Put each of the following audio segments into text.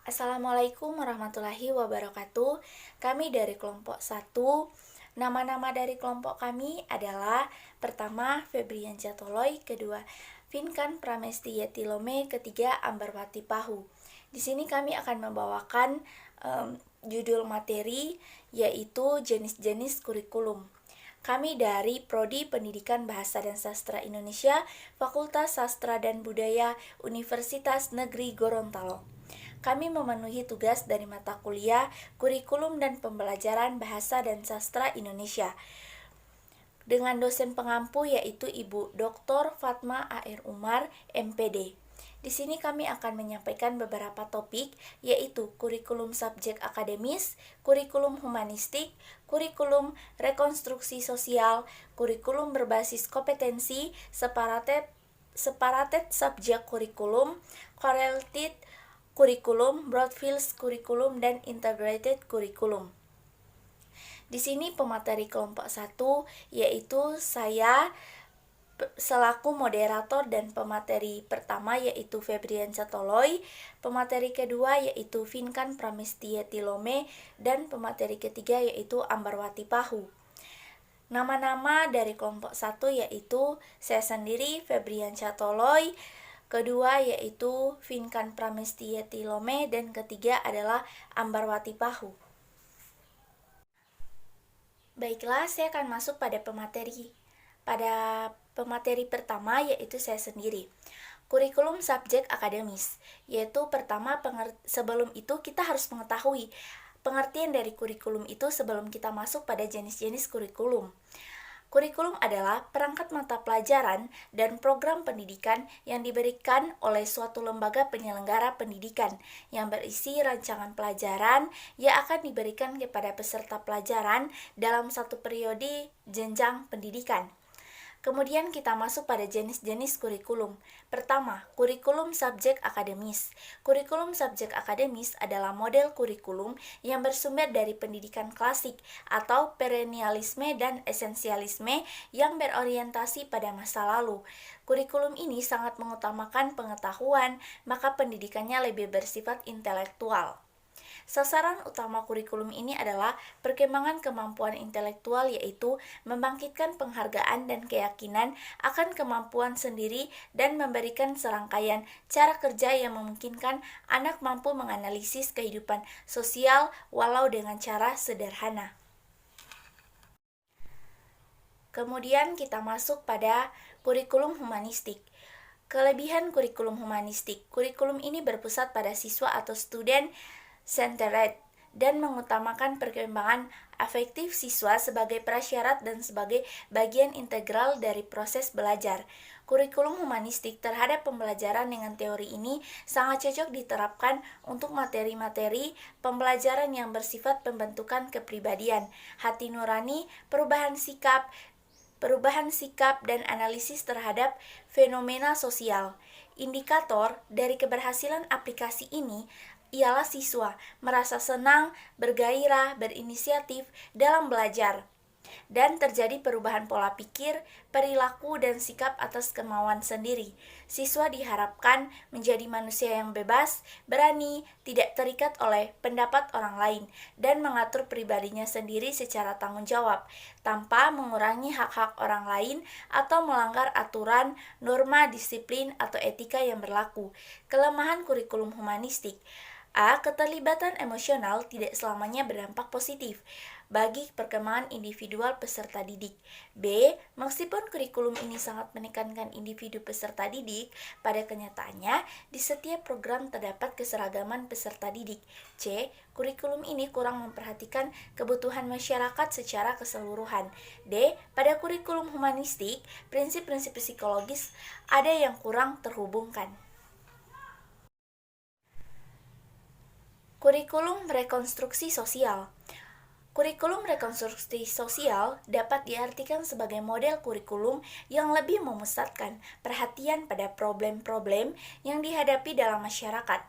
Assalamualaikum warahmatullahi wabarakatuh. Kami dari kelompok 1. Nama-nama dari kelompok kami adalah pertama Febrian Jatoloy, kedua Vinkan Pramesti Yetilome, ketiga Ambarwati Pahu. Di sini kami akan membawakan judul materi yaitu jenis-jenis kurikulum. Kami dari Prodi Pendidikan Bahasa dan Sastra Indonesia, Fakultas Sastra dan Budaya, Universitas Negeri Gorontalo. Kami memenuhi tugas dari mata kuliah, kurikulum dan pembelajaran Bahasa dan Sastra Indonesia dengan dosen pengampu yaitu Ibu Dr. Fatma A.R. Umar, MPD. Di sini kami akan menyampaikan beberapa topik, yaitu kurikulum subjek akademis, kurikulum humanistik, kurikulum rekonstruksi sosial, kurikulum berbasis kompetensi, separated subjek kurikulum, correlated kurikulum, broadfield kurikulum, dan integrated kurikulum. Di sini pemateri kelompok 1 yaitu saya selaku moderator dan pemateri pertama yaitu Febrian Jatoloy, pemateri kedua yaitu Vinkan Pramesti Yetilome, dan pemateri ketiga yaitu Ambarwati Pahu. Nama-nama dari kelompok 1 yaitu saya sendiri Febrian Jatoloy, kedua yaitu Vinkan Pramesti Yetilome, dan ketiga adalah Ambarwati Pahu. Baiklah, saya akan masuk pada pemateri. Pada pemateri pertama yaitu saya sendiri. Kurikulum subjek akademis, yaitu pertama sebelum itu kita harus mengetahui pengertian dari kurikulum itu sebelum kita masuk pada jenis-jenis kurikulum. Kurikulum adalah perangkat mata pelajaran dan program pendidikan yang diberikan oleh suatu lembaga penyelenggara pendidikan yang berisi rancangan pelajaran yang akan diberikan kepada peserta pelajaran dalam satu periode jenjang pendidikan. Kemudian kita masuk pada jenis-jenis kurikulum. Pertama, kurikulum subjek akademis. Kurikulum subjek akademis adalah model kurikulum yang bersumber dari pendidikan klasik atau perennialisme dan esensialisme yang berorientasi pada masa lalu. Kurikulum ini sangat mengutamakan pengetahuan, maka pendidikannya lebih bersifat intelektual. Sasaran utama kurikulum ini adalah perkembangan kemampuan intelektual, yaitu membangkitkan penghargaan dan keyakinan akan kemampuan sendiri dan memberikan serangkaian cara kerja yang memungkinkan anak mampu menganalisis kehidupan sosial walau dengan cara sederhana. Kemudian kita masuk pada kurikulum humanistik. Kelebihan kurikulum humanistik. Kurikulum ini berpusat pada siswa atau student centered dan mengutamakan perkembangan afektif siswa sebagai prasyarat dan sebagai bagian integral dari proses belajar. Kurikulum humanistik terhadap pembelajaran dengan teori ini sangat cocok diterapkan untuk materi-materi pembelajaran yang bersifat pembentukan kepribadian, hati nurani, perubahan sikap dan analisis terhadap fenomena sosial. Indikator dari keberhasilan aplikasi ini ialah siswa merasa senang, bergairah, berinisiatif dalam belajar, dan terjadi perubahan pola pikir, perilaku, dan sikap atas kemauan sendiri. Siswa diharapkan menjadi manusia yang bebas, berani, tidak terikat oleh pendapat orang lain, dan mengatur pribadinya sendiri secara tanggung jawab, tanpa mengurangi hak-hak orang lain atau melanggar aturan, norma, disiplin, atau etika yang berlaku. Kelemahan kurikulum humanistik. A. Keterlibatan emosional tidak selamanya berdampak positif bagi perkembangan individual peserta didik. B. Meskipun kurikulum ini sangat menekankan individu peserta didik, pada kenyataannya di setiap program terdapat keseragaman peserta didik. C. Kurikulum ini kurang memperhatikan kebutuhan masyarakat secara keseluruhan. D. Pada kurikulum humanistik, prinsip-prinsip psikologis ada yang kurang terhubungkan. Kurikulum rekonstruksi sosial. Kurikulum rekonstruksi sosial dapat diartikan sebagai model kurikulum yang lebih memusatkan perhatian pada problem-problem yang dihadapi dalam masyarakat.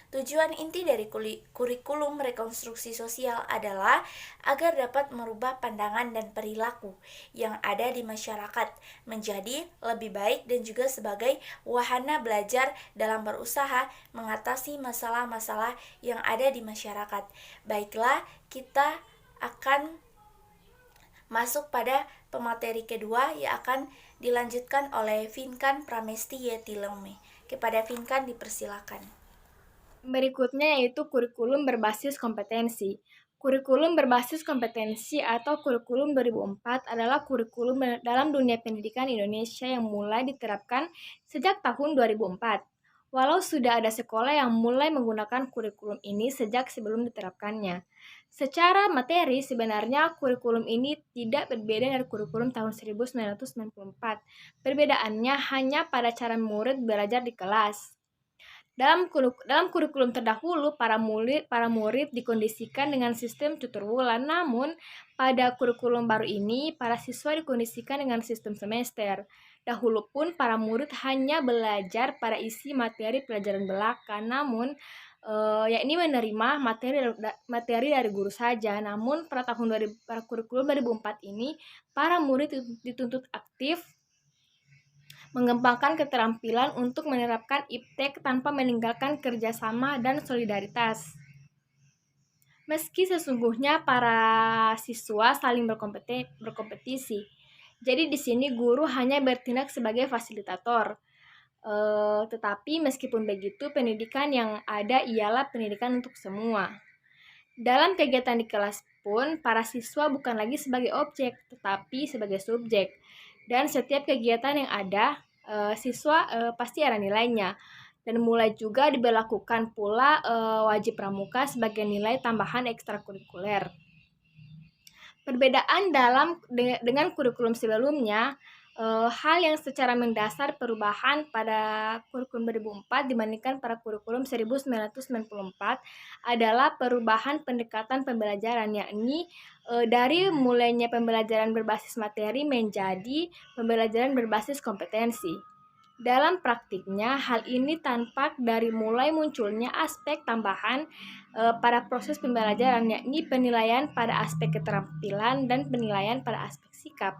Tujuan inti dari kurikulum rekonstruksi sosial adalah agar dapat merubah pandangan dan perilaku yang ada di masyarakat menjadi lebih baik dan juga sebagai wahana belajar dalam berusaha mengatasi masalah-masalah yang ada di masyarakat. Baiklah, kita akan masuk pada pemateri kedua yang akan dilanjutkan oleh Vinkan Pramesti Yetilome. Kepada Vinkan dipersilakan. Berikutnya yaitu kurikulum berbasis kompetensi. Kurikulum berbasis kompetensi atau kurikulum 2004 adalah kurikulum dalam dunia pendidikan Indonesia yang mulai diterapkan sejak tahun 2004. Walau sudah ada sekolah yang mulai menggunakan kurikulum ini sejak sebelum diterapkannya. Secara materi, sebenarnya kurikulum ini tidak berbeda dari kurikulum tahun 1994. Perbedaannya hanya pada cara murid belajar di kelas. Dalam kurikulum terdahulu, para murid dikondisikan dengan sistem tutor bulan. Namun, pada kurikulum baru ini, para siswa dikondisikan dengan sistem semester. Dahulu pun, para murid hanya belajar pada isi materi pelajaran belaka. Namun, yakni menerima materi dari guru saja. Namun, pada kurikulum 2004 ini, para murid dituntut aktif mengembangkan keterampilan untuk menerapkan iptek tanpa meninggalkan kerjasama dan solidaritas. Meski sesungguhnya para siswa saling berkompetisi. Jadi di sini guru hanya bertindak sebagai fasilitator. Tetapi meskipun begitu, pendidikan yang ada ialah pendidikan untuk semua. Dalam kegiatan di kelas pun, para siswa bukan lagi sebagai objek, tetapi sebagai subjek. Dan setiap kegiatan yang ada, siswa pasti ada nilainya. Dan mulai juga diberlakukan pula wajib pramuka sebagai nilai tambahan ekstrakurikuler. Perbedaan dengan kurikulum sebelumnya, hal yang secara mendasar perubahan pada kurikulum 2004 dibandingkan pada kurikulum 1994 adalah perubahan pendekatan pembelajaran, yakni dari mulainya pembelajaran berbasis materi menjadi pembelajaran berbasis kompetensi. Dalam praktiknya, hal ini tampak dari mulai munculnya aspek tambahan pada proses pembelajaran, yakni penilaian pada aspek keterampilan dan penilaian pada aspek sikap.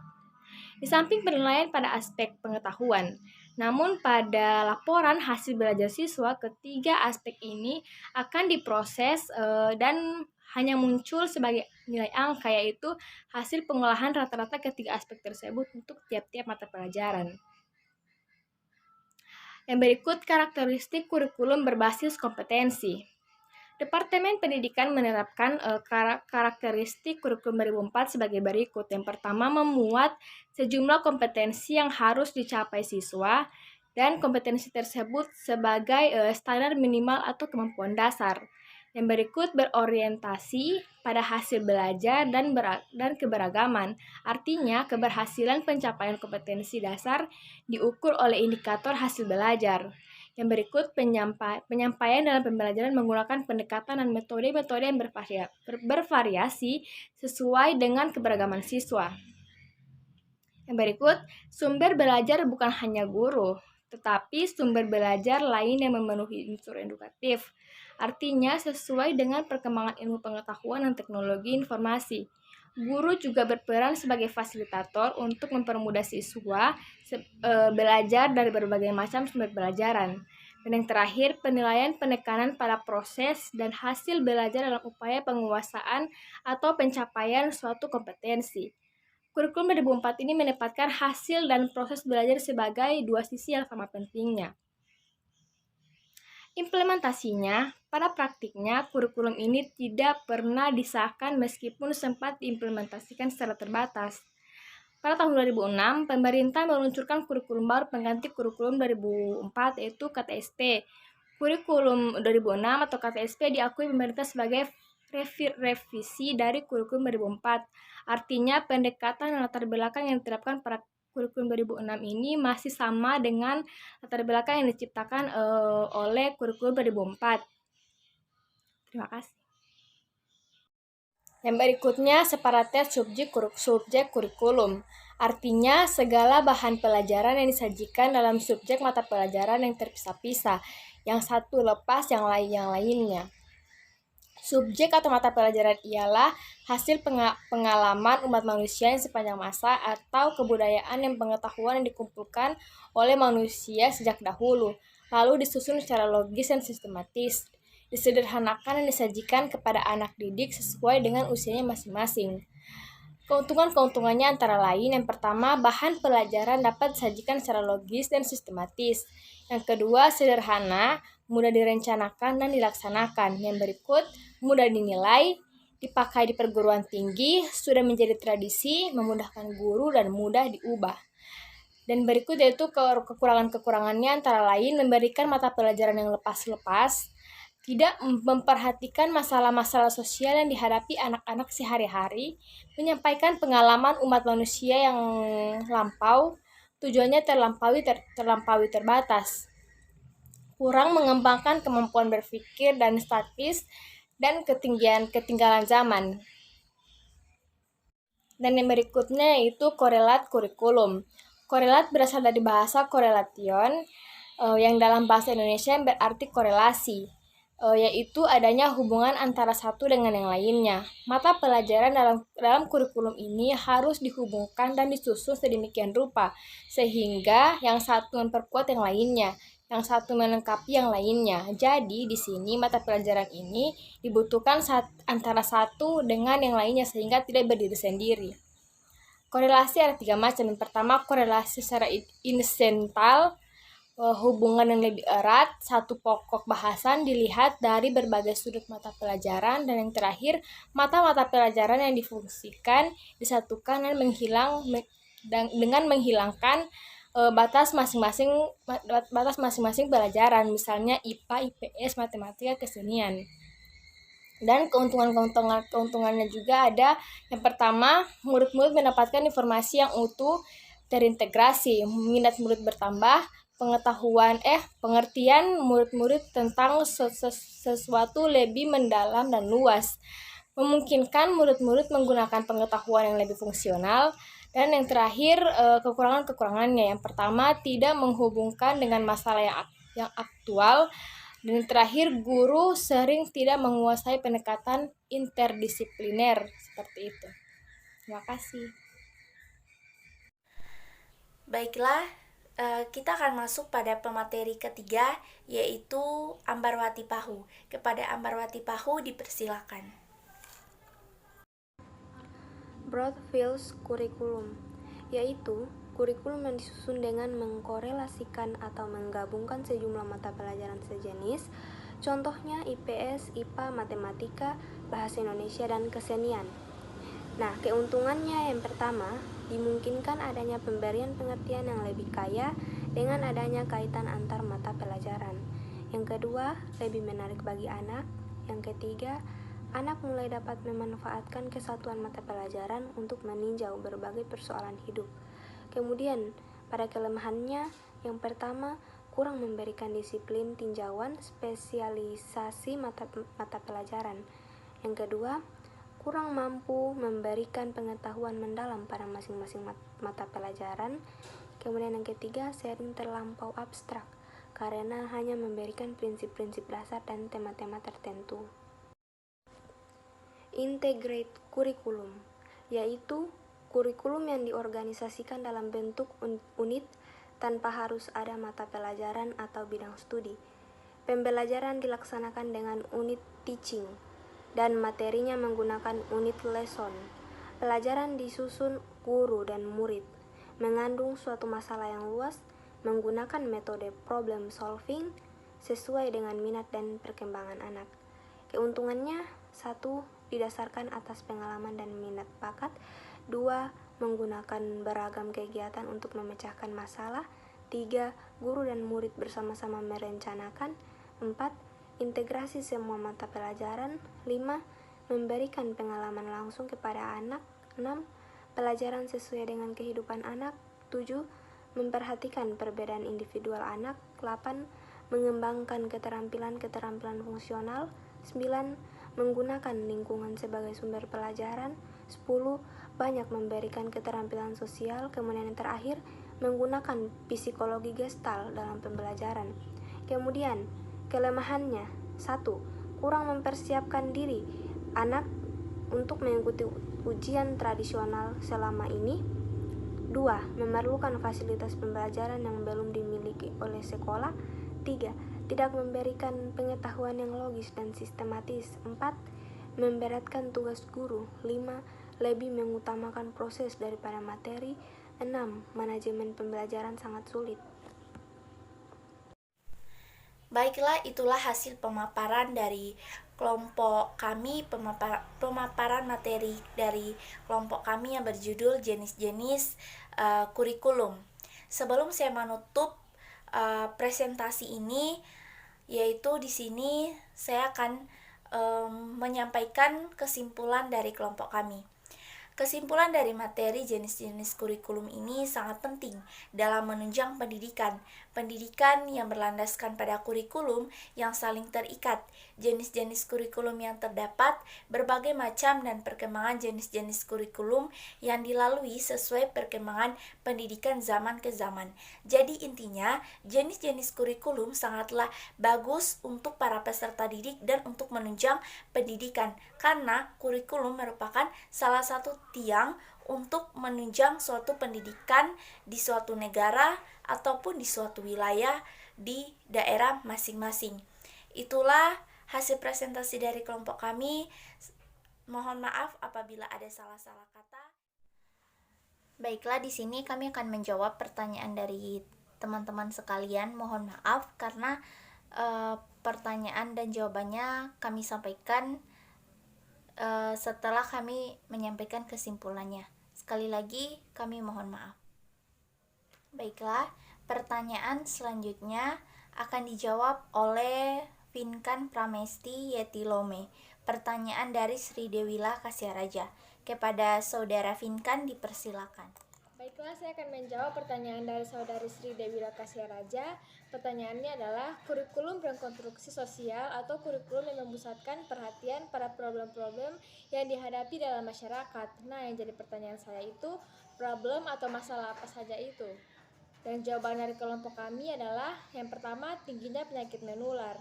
Di samping penilaian pada aspek pengetahuan, namun pada laporan hasil belajar siswa, ketiga aspek ini akan diproses dan hanya muncul sebagai nilai angka, yaitu hasil pengolahan rata-rata ketiga aspek tersebut untuk tiap-tiap mata pelajaran. Yang berikut karakteristik kurikulum berbasis kompetensi. Departemen Pendidikan menerapkan karakteristik kurikulum 2004 sebagai berikut. Yang pertama, memuat sejumlah kompetensi yang harus dicapai siswa dan kompetensi tersebut sebagai standar minimal atau kemampuan dasar. Yang berikut berorientasi pada hasil belajar dan keberagaman. Artinya, keberhasilan pencapaian kompetensi dasar diukur oleh indikator hasil belajar. Yang berikut penyampaian dalam pembelajaran menggunakan pendekatan dan metode-metode yang bervariasi sesuai dengan keberagaman siswa. Yang berikut, sumber belajar bukan hanya guru, tetapi sumber belajar lain yang memenuhi unsur edukatif. Artinya sesuai dengan perkembangan ilmu pengetahuan dan teknologi informasi. Guru juga berperan sebagai fasilitator untuk mempermudah siswa belajar dari berbagai macam sumber pelajaran. Dan yang terakhir, penilaian penekanan pada proses dan hasil belajar dalam upaya penguasaan atau pencapaian suatu kompetensi. Kurikulum 2004 ini menempatkan hasil dan proses belajar sebagai dua sisi yang sama pentingnya. Implementasinya, pada praktiknya kurikulum ini tidak pernah disahkan meskipun sempat diimplementasikan secara terbatas. Pada tahun 2006, pemerintah meluncurkan kurikulum baru pengganti kurikulum 2004 yaitu KTSP. Kurikulum 2006 atau KTSP diakui pemerintah sebagai revisi dari kurikulum 2004. Artinya pendekatan dan latar belakang yang diterapkan pada kurikulum 2006 ini masih sama dengan latar belakang yang diciptakan oleh kurikulum 2004. Terima kasih. Yang berikutnya, separates subjek kurikulum. Artinya, segala bahan pelajaran yang disajikan dalam subjek mata pelajaran yang terpisah-pisah, yang satu lepas yang lainnya. Subjek atau mata pelajaran ialah hasil pengalaman umat manusia yang sepanjang masa atau kebudayaan yang pengetahuan yang dikumpulkan oleh manusia sejak dahulu, lalu disusun secara logis dan sistematis, disederhanakan dan disajikan kepada anak didik sesuai dengan usianya masing-masing. Keuntungannya antara lain, yang pertama, bahan pelajaran dapat disajikan secara logis dan sistematis. Yang kedua, sederhana, mudah direncanakan dan dilaksanakan. Yang berikut, mudah dinilai, dipakai di perguruan tinggi, sudah menjadi tradisi, memudahkan guru, dan mudah diubah. Dan berikut yaitu kekurangannya antara lain, memberikan mata pelajaran yang lepas-lepas, tidak memperhatikan masalah-masalah sosial yang dihadapi anak-anak sehari-hari, menyampaikan pengalaman umat manusia yang lampau, tujuannya terlampaui terbatas, kurang mengembangkan kemampuan berpikir dan statis, dan ketinggalan zaman. Dan yang berikutnya yaitu korelat kurikulum. Korelat berasal dari bahasa korelation, yang dalam bahasa Indonesia berarti korelasi, yaitu adanya hubungan antara satu dengan yang lainnya. Mata pelajaran dalam kurikulum ini harus dihubungkan dan disusun sedemikian rupa, sehingga yang satu memperkuat yang lainnya, yang satu melengkapi yang lainnya. Jadi, di sini mata pelajaran ini dibutuhkan antara satu dengan yang lainnya, sehingga tidak berdiri sendiri. Korelasi ada 3 macam. Yang pertama, korelasi secara insidental, hubungan yang lebih erat, satu pokok bahasan dilihat dari berbagai sudut mata pelajaran, dan yang terakhir, mata-mata pelajaran yang difungsikan disatukan dengan menghilangkan batas masing-masing pelajaran, misalnya IPA, IPS, matematika, kesenian. Dan keuntungannya juga ada. Yang pertama, murid-murid mendapatkan informasi yang utuh, terintegrasi, minat murid bertambah, pengertian murid-murid tentang sesuatu lebih mendalam dan luas, memungkinkan murid-murid menggunakan pengetahuan yang lebih fungsional. Dan yang terakhir, kekurangannya. Yang pertama, tidak menghubungkan dengan masalah yang aktual. Dan yang terakhir, guru sering tidak menguasai pendekatan interdisipliner, seperti itu. Terima kasih. Baiklah, kita akan masuk pada pemateri ketiga, yaitu Ambarwati Pahu. Kepada Ambarwati Pahu dipersilakan. Broad-field Curriculum, yaitu kurikulum yang disusun dengan mengkorelasikan atau menggabungkan sejumlah mata pelajaran sejenis, contohnya IPS, IPA, matematika, bahasa Indonesia, dan kesenian. Nah, keuntungannya yang pertama, dimungkinkan adanya pemberian pengertian yang lebih kaya dengan adanya kaitan antar mata pelajaran. Yang kedua, lebih menarik bagi anak. Yang ketiga, anak mulai dapat memanfaatkan kesatuan mata pelajaran untuk meninjau berbagai persoalan hidup. Kemudian, pada kelemahannya, yang pertama, kurang memberikan disiplin tinjauan spesialisasi mata pelajaran. Yang kedua, kurang mampu memberikan pengetahuan mendalam pada masing-masing mata pelajaran. Kemudian yang ketiga, sering terlampau abstrak karena hanya memberikan prinsip-prinsip dasar dan tema-tema tertentu. Integrate Curriculum, yaitu kurikulum yang diorganisasikan dalam bentuk unit tanpa harus ada mata pelajaran atau bidang studi. Pembelajaran dilaksanakan dengan unit teaching dan materinya menggunakan unit lesson. Pelajaran disusun guru dan murid, mengandung suatu masalah yang luas, menggunakan metode problem solving sesuai dengan minat dan perkembangan anak. Keuntungannya, 1. Didasarkan atas pengalaman dan minat bakat. 2. Menggunakan beragam kegiatan untuk memecahkan masalah. 3. Guru dan murid bersama-sama merencanakan. 4. Integrasi semua mata pelajaran. 5. Memberikan pengalaman langsung kepada anak. 6. Pelajaran sesuai dengan kehidupan anak. 7. Memperhatikan perbedaan individual anak. 8. Mengembangkan keterampilan fungsional. 9. Menggunakan lingkungan sebagai sumber pelajaran. 10. Banyak memberikan keterampilan sosial. Kemudian yang terakhir, menggunakan psikologi gestal dalam pembelajaran. Kemudian, Kelemahannya: 1. Kurang mempersiapkan diri anak untuk mengikuti ujian tradisional selama ini. 2. Memerlukan fasilitas pembelajaran yang belum dimiliki oleh sekolah. 3. Tidak memberikan pengetahuan yang logis dan sistematis. 4. Memberatkan tugas guru. 5. Lebih mengutamakan proses daripada materi. 6. Manajemen pembelajaran sangat sulit. Baiklah, itulah hasil pemaparan dari kelompok kami, pemaparan materi dari kelompok kami yang berjudul jenis-jenis kurikulum. Sebelum saya menutup presentasi ini, yaitu di sini saya akan menyampaikan kesimpulan dari kelompok kami. Kesimpulan dari materi jenis-jenis kurikulum ini sangat penting dalam menunjang pendidikan. Pendidikan yang berlandaskan pada kurikulum yang saling terikat. Jenis-jenis kurikulum yang terdapat, berbagai macam dan perkembangan jenis-jenis kurikulum yang dilalui sesuai perkembangan pendidikan zaman ke zaman. Jadi intinya, jenis-jenis kurikulum sangatlah bagus untuk para peserta didik dan untuk menunjang pendidikan. Karena kurikulum merupakan salah satu tiang untuk menunjang suatu pendidikan di suatu negara ataupun di suatu wilayah di daerah masing-masing. Itulah hasil presentasi dari kelompok kami. Mohon maaf apabila ada salah-salah kata. Baiklah, di sini kami akan menjawab pertanyaan dari teman-teman sekalian. Mohon maaf karena pertanyaan dan jawabannya kami sampaikan setelah kami menyampaikan kesimpulannya. Sekali lagi kami mohon maaf. Baiklah, pertanyaan selanjutnya akan dijawab oleh Vinkan Pramesti Yetilome. Pertanyaan dari Sri Dewila Kasyaraja. Kepada Saudara Vinkan dipersilakan. Baiklah, saya akan menjawab pertanyaan dari Saudari Sri Dewila Kasyaraja. Pertanyaannya adalah, kurikulum berkonstruksi sosial atau kurikulum yang memusatkan perhatian pada problem-problem yang dihadapi dalam masyarakat. Nah, yang jadi pertanyaan saya itu, problem atau masalah apa saja itu? Dan jawaban dari kelompok kami adalah, yang pertama, tingginya penyakit menular.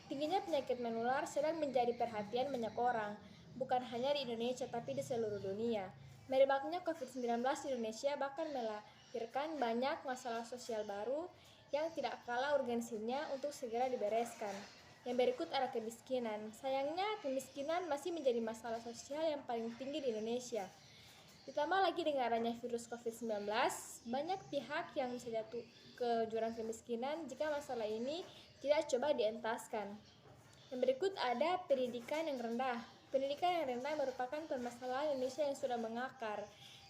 Tingginya penyakit menular sedang menjadi perhatian banyak orang, bukan hanya di Indonesia tapi di seluruh dunia. Merebaknya COVID-19 di Indonesia bahkan melahirkan banyak masalah sosial baru yang tidak kalah urgensinya untuk segera dibereskan. Yang berikut adalah kemiskinan. Sayangnya, kemiskinan masih menjadi masalah sosial yang paling tinggi di Indonesia. Ditambah lagi dengan adanya virus COVID-19, banyak pihak yang bisa jatuh ke jurang kemiskinan jika masalah ini tidak coba dientaskan. Yang berikut ada pendidikan yang rendah. Pendidikan yang rendah merupakan permasalahan Indonesia yang sudah mengakar.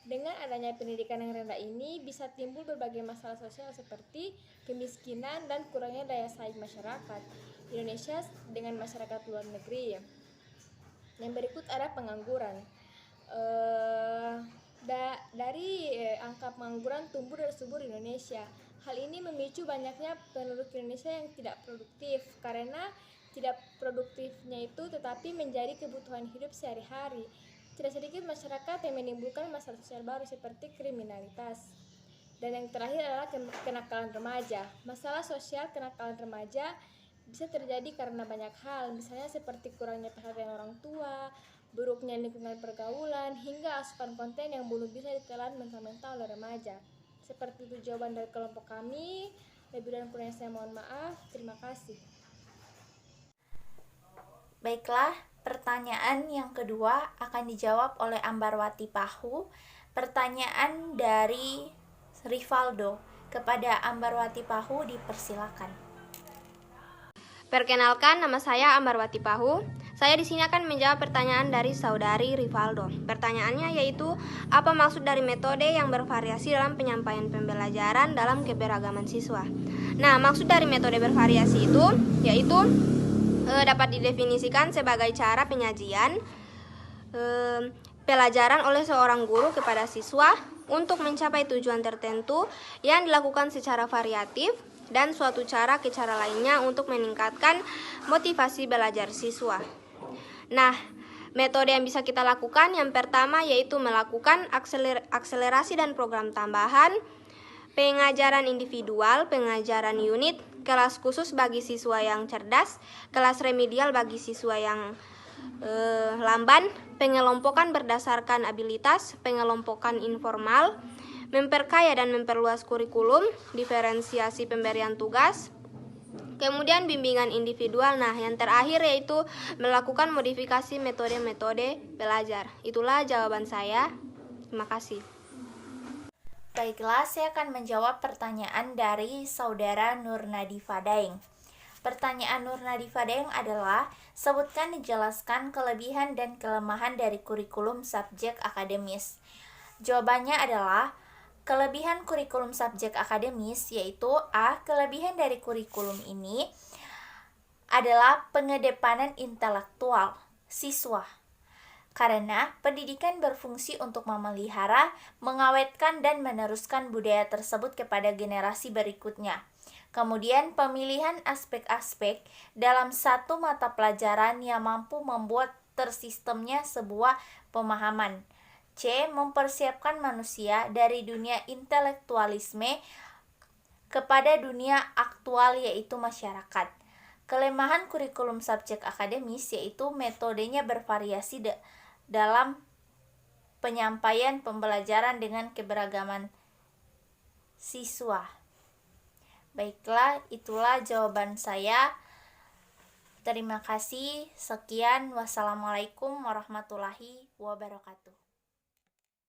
Dengan adanya pendidikan yang rendah ini bisa timbul berbagai masalah sosial seperti kemiskinan dan kurangnya daya saing masyarakat Indonesia dengan masyarakat luar negeri. Yang berikut ada pengangguran. Dari angka pengangguran tumbuh dan subur di Indonesia. Hal ini memicu banyaknya penduduk Indonesia yang tidak produktif karena tidak produktifnya itu tetapi menjadi kebutuhan hidup sehari-hari. Tidak sedikit masyarakat yang menimbulkan masalah sosial baru seperti kriminalitas. Dan yang terakhir adalah kenakalan remaja. Masalah sosial kenakalan remaja bisa terjadi karena banyak hal, misalnya seperti kurangnya perhatian orang tua, buruknya lingkungan pergaulan, hingga asupan konten yang belum bisa ditelan mentah-mentah oleh remaja. Seperti itu jawaban dari kelompok kami. Lebih dan kurangnya saya mohon maaf. Terima kasih. Baiklah, pertanyaan yang kedua akan dijawab oleh Ambarwati Pahu. Pertanyaan dari Rivaldo. Kepada Ambarwati Pahu dipersilakan. Perkenalkan, nama saya Ambarwati Pahu. Saya di sini akan menjawab pertanyaan dari saudari Rivaldo. Pertanyaannya yaitu, apa maksud dari metode yang bervariasi dalam penyampaian pembelajaran dalam keberagaman siswa? Nah, maksud dari metode bervariasi itu yaitu dapat didefinisikan sebagai cara penyajian pelajaran oleh seorang guru kepada siswa untuk mencapai tujuan tertentu yang dilakukan secara variatif dan suatu cara ke cara lainnya untuk meningkatkan motivasi belajar siswa. Nah, metode yang bisa kita lakukan yang pertama yaitu melakukan akselerasi dan program tambahan, pengajaran individual, pengajaran unit, kelas khusus bagi siswa yang cerdas, kelas remedial bagi siswa yang lamban, pengelompokan berdasarkan abilitas, pengelompokan informal, memperkaya dan memperluas kurikulum, diferensiasi pemberian tugas, kemudian bimbingan individual. Nah, yang terakhir yaitu melakukan modifikasi metode-metode belajar. Itulah jawaban saya. Terima kasih. Baiklah, saya akan menjawab pertanyaan dari saudara Nurnadifa Daeng. Pertanyaan Nurnadifa Daeng adalah, sebutkan dijelaskan kelebihan dan kelemahan dari kurikulum subjek akademis. Jawabannya adalah, kelebihan kurikulum subjek akademis yaitu A. Kelebihan dari kurikulum ini adalah pengedepanan intelektual siswa. Karena pendidikan berfungsi untuk memelihara, mengawetkan, dan meneruskan budaya tersebut kepada generasi berikutnya. Kemudian pemilihan aspek-aspek dalam satu mata pelajaran yang mampu membuat tersistemnya sebuah pemahaman. C. Mempersiapkan manusia dari dunia intelektualisme kepada dunia aktual yaitu masyarakat. Kelemahan kurikulum subjek akademis yaitu metodenya bervariasi dalam penyampaian pembelajaran dengan keberagaman siswa. Baiklah, itulah jawaban saya. Terima kasih. Sekian. Wassalamualaikum warahmatullahi wabarakatuh.